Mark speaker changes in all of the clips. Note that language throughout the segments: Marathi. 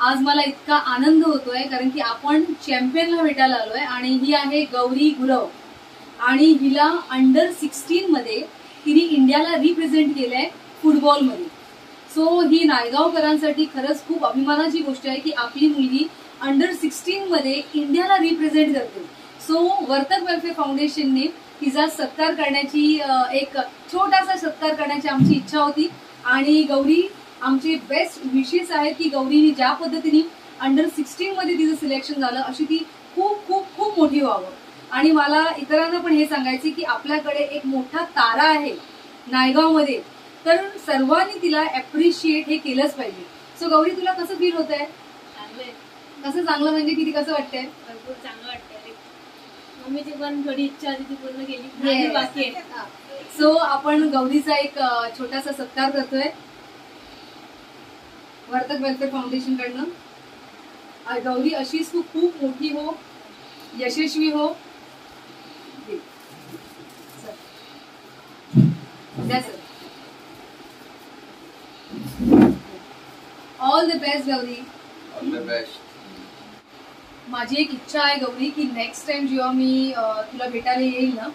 Speaker 1: आज मला इतका आनंद होतोय कारण की आपण चॅम्पियनला भेटायला आलोय आणि ही आहे गौरी गुरव आणि हिला अंडर 16 मध्ये तिने इंडियाला रिप्रेझेंट केलंय फुटबॉलमध्ये. सो ही नायगावकरांसाठी खरंच खूप अभिमानाची गोष्ट आहे की आपली मुलगी अंडर 16 मध्ये इंडियाला रिप्रेझेंट करते. सो वर्तक वेलफेअर फाउंडेशनने तिचा सत्कार करण्याची एक छोटासा सत्कार करण्याची आमची इच्छा होती आणि गौरी आमचे बेस्ट विशेष आहेत की गौरीने ज्या पद्धतीने अंडर 16 मध्ये तिचं सिलेक्शन झालं अशी ती खूप खूप खूप मोठी व्हावं. आणि मला इतरांना पण हे सांगायचे की आपल्याकडे एक मोठा तारा आहे नायगावमध्ये, तर सर्वांनी तिला अप्रिशिएट हे केलंच पाहिजे. सो गौरी तुला कसं फील होत आहे? कसं चांगलं म्हणजे किती कसं वाटतंय?
Speaker 2: भरपूर चांगलं वाटतंय. मम्मीची पण थोडी इच्छा होती ती पूर्ण केली, बाकी आहे.
Speaker 1: सो आपण गौरीचा एक छोटासा सत्कार करतोय वर्तक वेलफेअर फाउंडेशन कडनं. गौरी अशीच तू खूप मोठी हो, यशस्वी हो. All the best Gauri.
Speaker 3: All the best.
Speaker 1: माझी एक इच्छा आहे गौरी की नेक्स्ट टाइम जेव्हा मी तुला भेटायला येईल ना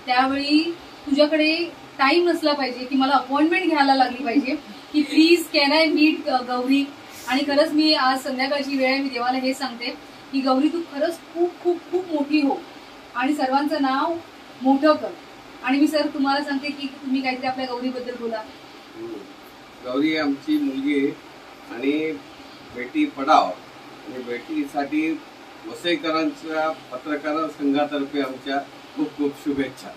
Speaker 1: त्यावेळी तुझ्याकडे टाइम नसला पाहिजे की मला अपॉइंटमेंट घ्यायला लागली पाहिजे की please can I meet Gauri. आणि खरंच मी आज संध्याकाळची वेळ आहे, मी देवाला हे सांगते की गौरी तू खरंच खूप खूप खूप मोठी हो आणि सर्वांचं नाव मोठं कर. आणि मी सर तुम्हाला सांगते की तुम्ही काहीतरी आपल्या गौरीबद्दल बोला.
Speaker 3: गौरी आमची मुलगी आहे आणि बेटी पढाव आणि बेटीसाठी वसईकरांच्या पत्रकार संघातर्फे आमच्या खूप खूप शुभेच्छा.